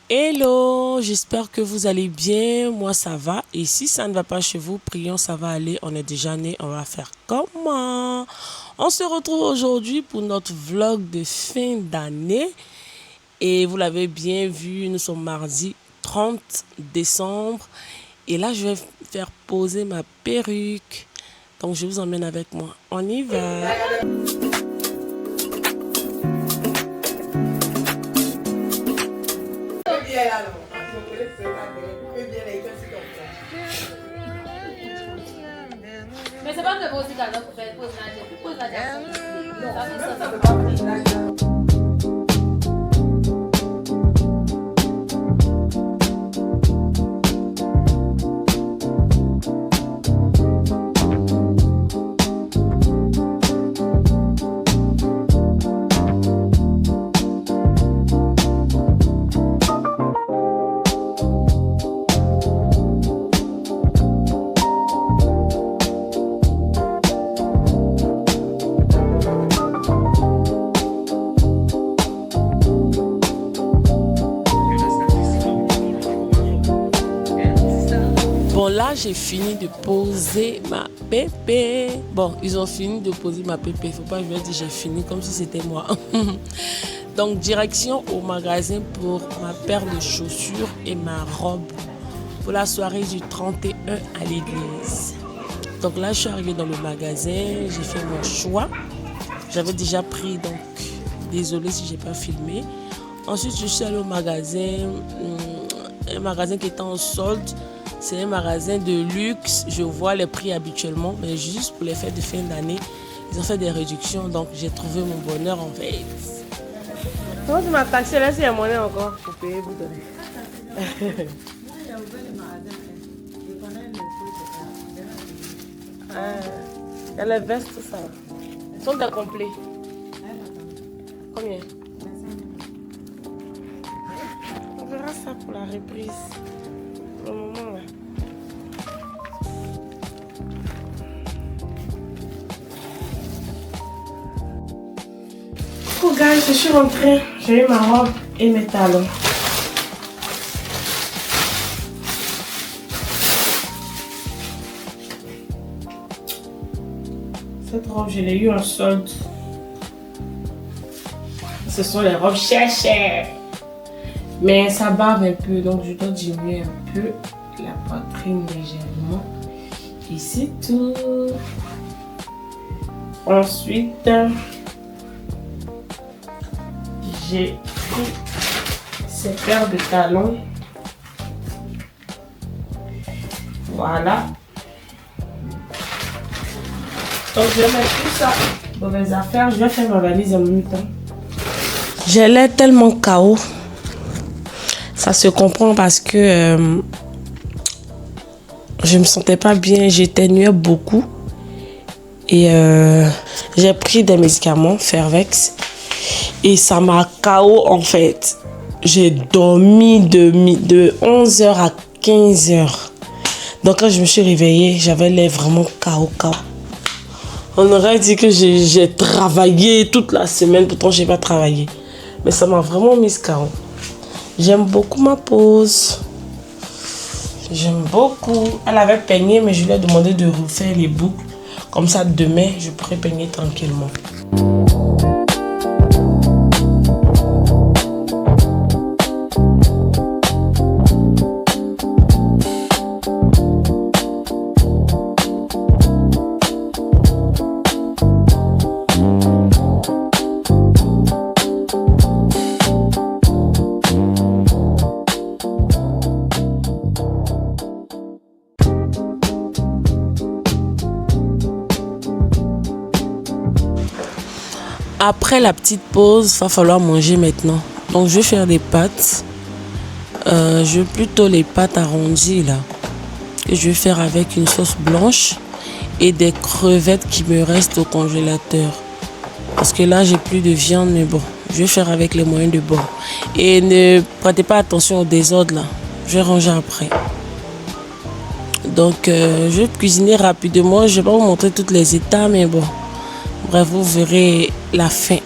Hello, j'espère que vous allez bien. Moi, ça va. Et si ça ne va pas chez vous, prions, ça va aller. On est déjà né, on va faire comment? On se retrouve aujourd'hui pour notre vlog de fin d'année. Et vous l'avez bien vu, nous sommes mardi 30 décembre. Et là, je vais faire poser ma perruque. Donc, je vous emmène avec moi. On y va. Mais c'est pas de musique alors pour faire pause Bon, là, j'ai fini de poser ma pépé. Bon, ils ont fini de poser ma pépé. Faut pas que je leur dise j'ai fini comme si c'était moi. Donc, direction au magasin pour ma paire de chaussures et ma robe pour la soirée du 31 à l'église. Donc là, je suis arrivée dans le magasin. J'ai fait mon choix. J'avais déjà pris, donc désolée si j'ai pas filmé. Ensuite, je suis allée au magasin. Un magasin qui était en solde. C'est un magasin de luxe. Je vois les prix habituellement, mais juste pour les fêtes de fin d'année, ils ont fait des réductions. Donc, j'ai trouvé mon bonheur en fait. Comment tu m'as taxé là, s'il y a monnaie encore pour payer, vous donner. Il y a les vestes, tout ça. Ils sont complets. Combien? On verra ça pour la reprise. Pour le moment, là. Oh, guys, je suis rentrée. J'ai eu ma robe et mes talons. Cette robe, je l'ai eu en solde. Ce sont les robes chères. Mais ça barbe un peu, donc je dois diminuer un peu la poitrine légèrement. Et c'est tout. Ensuite, j'ai pris ces paires de talons. Voilà. Donc je vais mettre tout ça dans mes affaires. Je vais faire ma valise en même temps. J'ai l'air tellement KO. Ça se comprend parce que je me sentais pas bien, j'éternuais beaucoup. Et j'ai pris des médicaments, Fervex. Et ça m'a KO en fait. J'ai dormi de 11h à 15h. Donc quand je me suis réveillée, j'avais l'air vraiment KO. On aurait dit que j'ai travaillé toute la semaine, pourtant j'ai pas travaillé. Mais ça m'a vraiment mis KO. J'aime beaucoup ma pose. J'aime beaucoup. Elle avait peigné, mais je lui ai demandé de refaire les boucles. Comme ça, demain, je pourrai peigner tranquillement. Après la petite pause, il va falloir manger maintenant. Donc, je vais faire des pâtes. Je veux plutôt les pâtes arrondies là. Et je vais faire avec une sauce blanche et des crevettes qui me restent au congélateur. Parce que là, j'ai plus de viande, mais bon, je vais faire avec les moyens de bord. Et ne prêtez pas attention au désordre là. Je vais ranger après. Donc, je vais cuisiner rapidement. Je ne vais pas vous montrer toutes les étapes, mais bon. Bref, vous verrez la fin.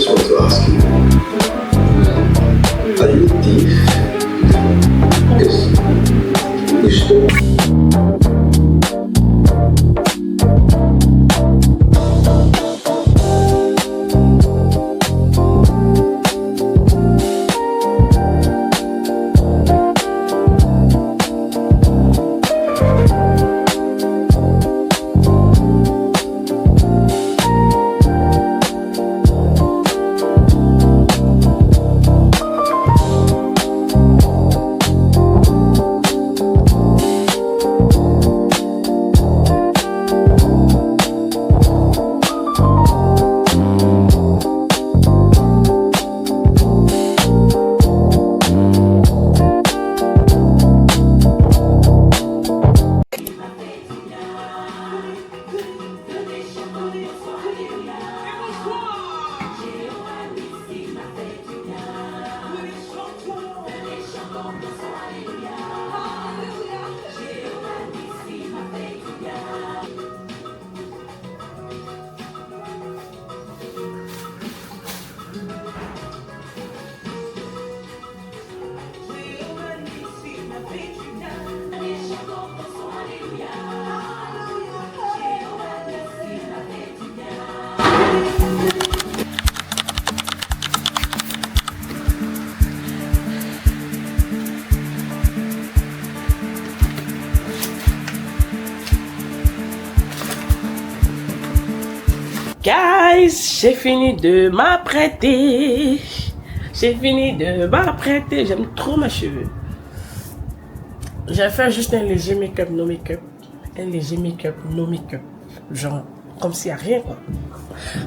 just want to ask you, are you a thief? Because you stole. Guys, j'ai fini de m'apprêter. J'aime trop mes cheveux. J'ai fait juste un léger make-up, no make-up. Un léger make-up, no make-up. Genre, comme s'il n'y a rien, quoi.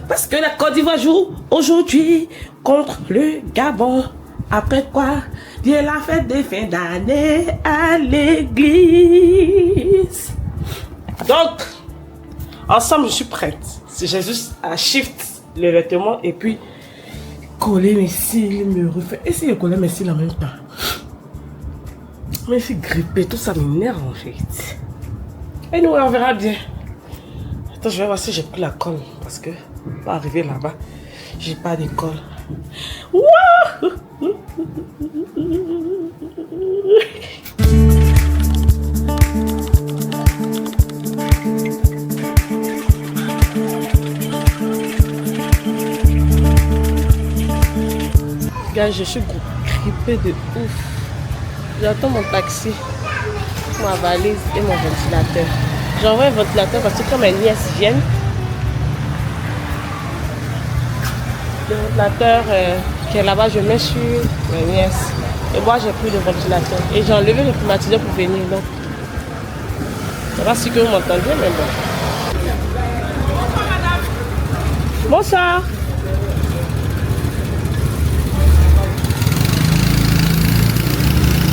Parce que la Côte d'Ivoire joue aujourd'hui contre le Gabon. Après quoi, Dieu la fête des fins d'année à l'église. Donc, ensemble, je suis prête. J'ai juste à shift les vêtements et puis coller mes cils, me refaire. Essayer de coller mes cils en même temps. Mais je suis grippée, tout ça m'énerve en fait. Et nous, on verra bien. Attends, je vais voir si j'ai pris la colle. Parce que, pour arriver là-bas, j'ai pas de colle. Wouah! Gars, je suis grippée de ouf. J'attends mon taxi, ma valise et mon ventilateur. J'envoie un ventilateur parce que quand mes nièces viennent, le ventilateur qui est là-bas, je mets sur mes nièces. Et moi, j'ai pris le ventilateur. Et j'ai enlevé le climatiseur pour venir. Donc, je ne sais pas si que vous m'entendez, mais bon. Bonsoir.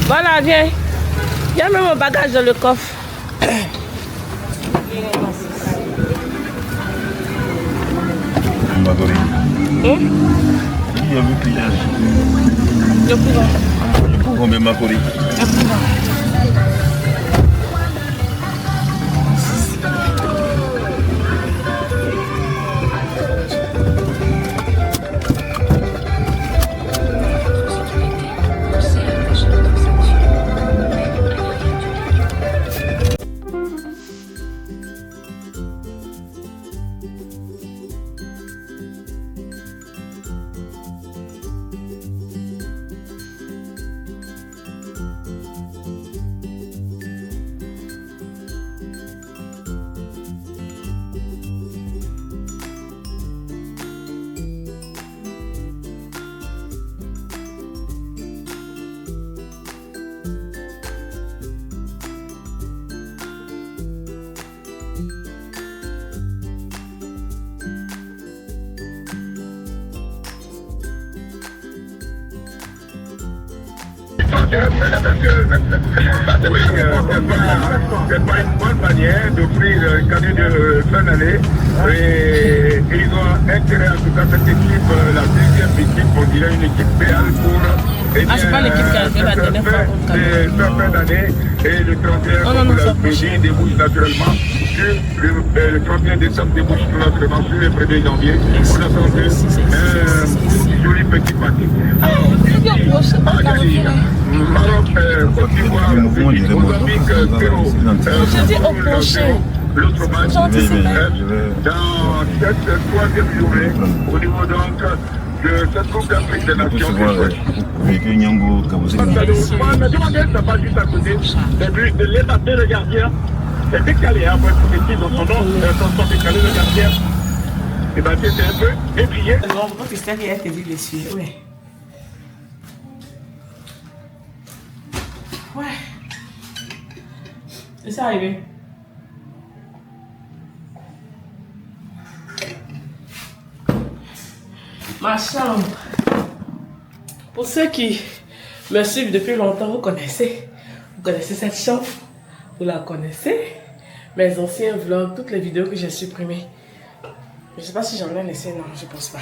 Voilà, viens. Il y a même mon bagage dans le coffre. Qui a vu client? Le courant. Combien m'a collé? Le courant. C'est pas une bonne manière d'offrir un cadeau de fin d'année et ils ont intérêt en tout cas cette équipe, la deuxième équipe, on dirait une équipe péale pour c'est pas l'équipe qui a fait la dernière fois contre c'est fin d'année et le 31 comme la midi débouche naturellement sur le 31 décembre débouche naturellement sur le 1er janvier. On attend Maroc, Côte d'Ivoire, Mozambique, Pérou. Je dis au prochain. L'autre match dans cette troisième journée au niveau donc de cette Coupe d'Afrique des Nations. Ça va juste à côté. C'est vu de l'épater le gardien. C'est décalé, hein, pour être précis dans son nom. Son décalé le gardien. Et bien, c'est un peu étrié. Non, votre histoire, il a été dit dessus. Ouais. Ouais. C'est ça arrivé. Ma chambre. Pour ceux qui me suivent depuis longtemps, vous connaissez cette chambre. Vous la connaissez. Mes anciens vlogs, toutes les vidéos que j'ai supprimées. Je ne sais pas si j'en ai laissé, non, je pense pas.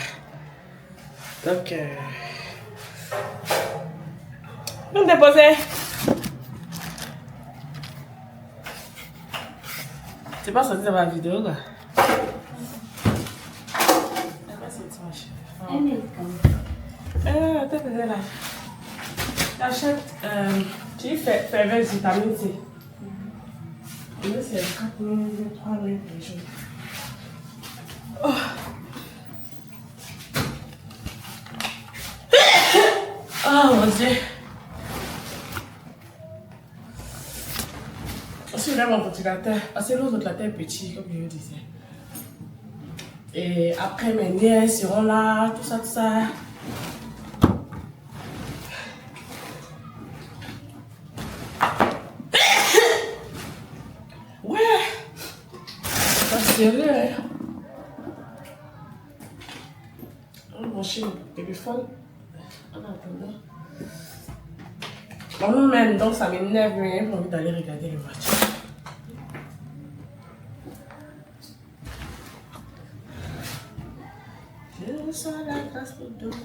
Donc, on déposer. C'est pas sorti dans ma vidéo, là. Attends, là. T'achètes, tu fais ferveuse vitamine C. Et là, c'est 4 000, 3 000 par jour. Oh. Oh mon Dieu. Celui-là, mon ventilateur. Parce que l'autre ventilateur est petit, comme je le disais. Et après, mes nièces seront là, tout ça, tout ça. Ouais. C'est pas sérieux, hein. On va brancher le téléphone. En attendant. On même, donc ça m'énerve, mais j'ai envie d'aller regarder les matchs. Je sens la glace pour dormir.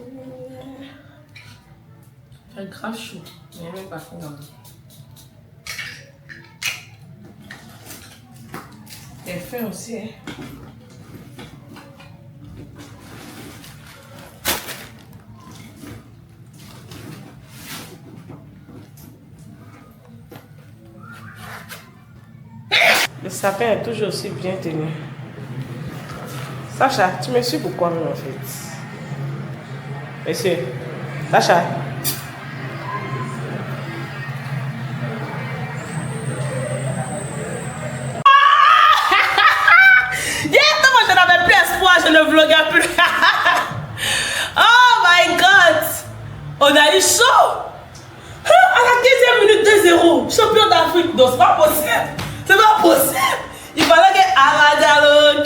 Il fait grave chaud. Il n'y a même pas faim dans l'eau. Il est faim aussi, hein. Le sapin est toujours aussi bien tenu. Sacha, tu me suis pourquoi même en fait? Monsieur, Sacha. Moi je n'avais plus espoir, je ne vloguais plus. Oh my god! On a eu chaud! À la 15e minute 2-0, champion d'Afrique, donc c'est pas possible! C'est pas possible! Il fallait que Amadalo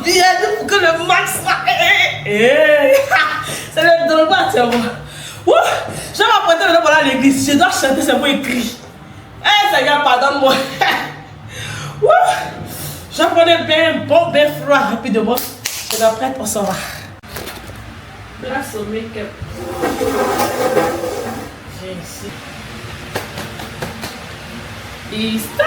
vienne pour que le match soit. C'est le drôle, tiens moi. Je vais m'apprêter le nom à l'église, je dois chanter, c'est pour écrit. Seigneur, pardonne-moi. Je prenais bien bon, bien froid rapidement. Je dois prête pour ça. Grâce au make-up. J'ai ici. It's time!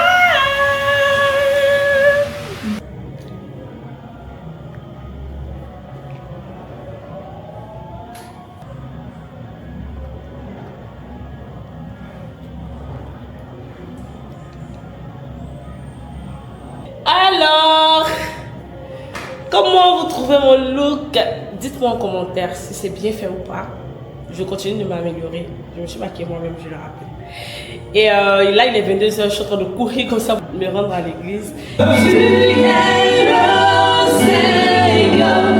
Alors, comment vous trouvez mon look? Dites-moi en commentaire si c'est bien fait ou pas. Je continue de m'améliorer. Je me suis maquillée moi-même, je le rappelle. Et là, il est 22h, je suis en train de courir comme ça pour me rendre à l'église. Tu es le Seigneur des Seigneurs.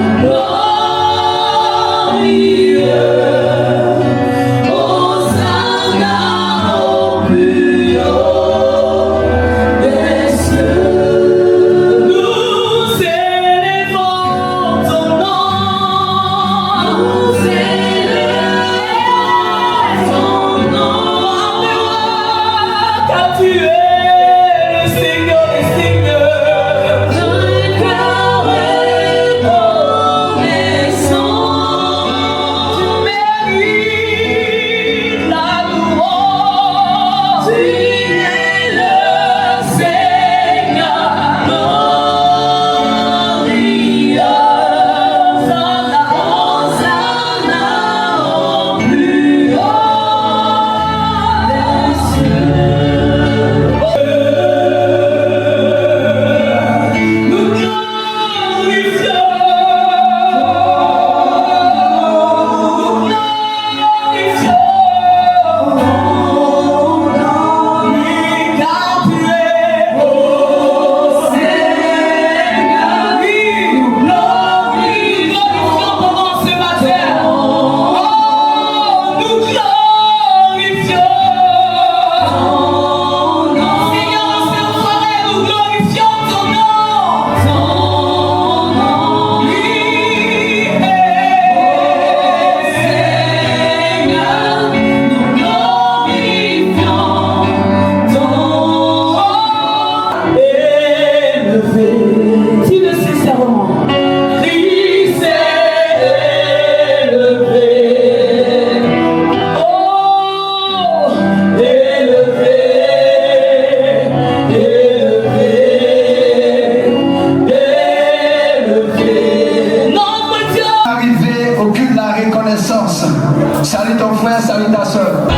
dernière salutation.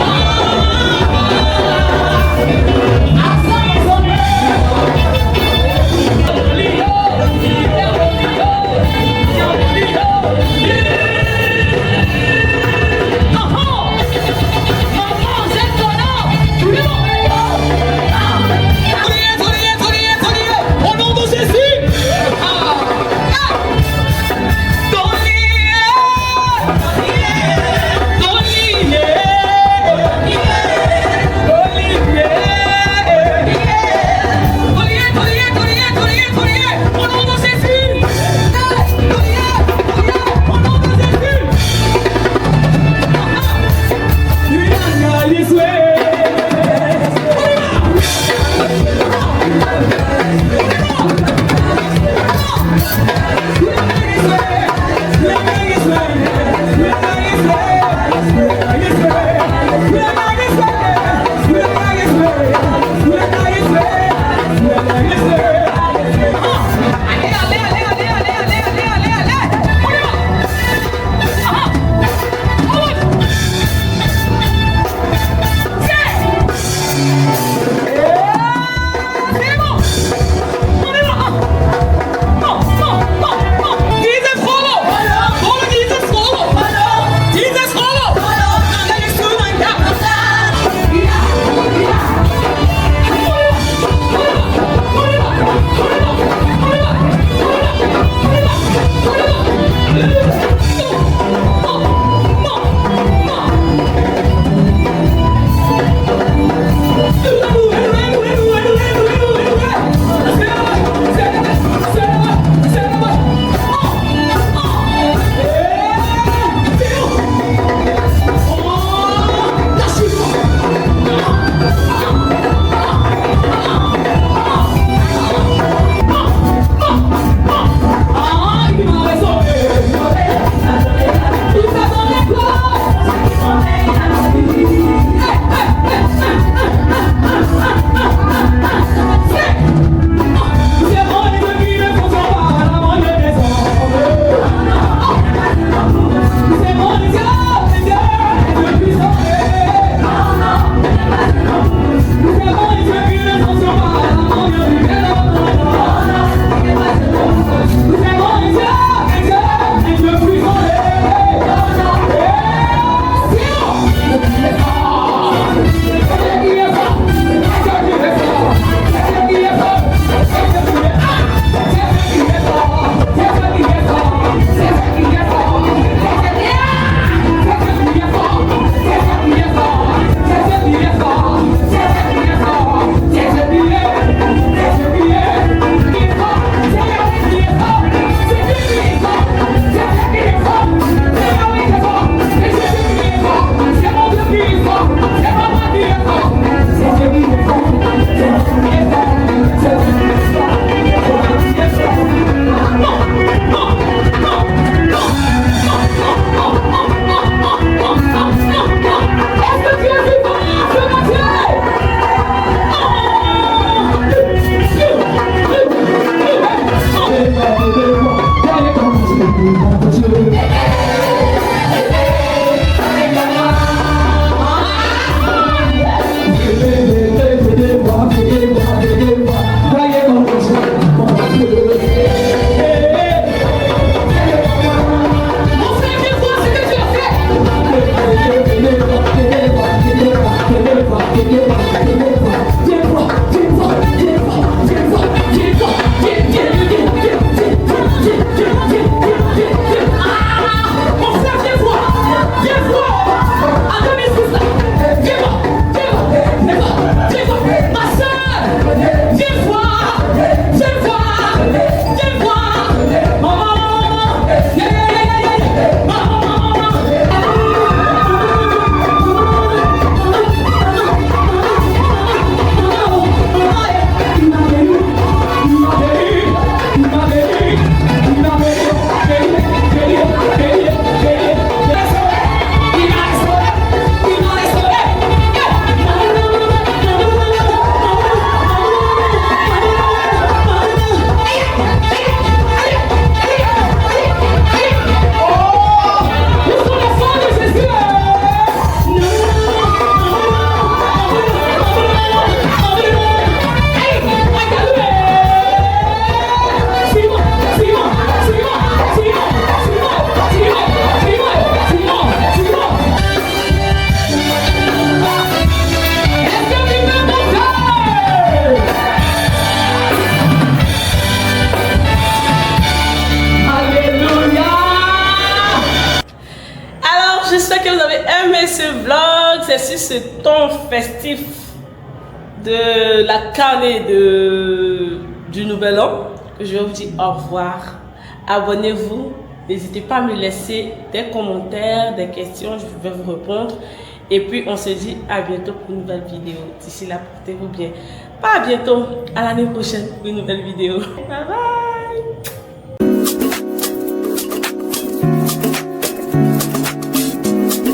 ce vlog, c'est sur ce ton festif de la carnet du Nouvel An que je vais vous dire au revoir. Abonnez-vous, n'hésitez pas à me laisser des commentaires, des questions, je vais vous répondre. Et puis on se dit à bientôt pour une nouvelle vidéo. D'ici là, portez-vous bien. Pas à bientôt, à l'année prochaine pour une nouvelle vidéo. Bye bye.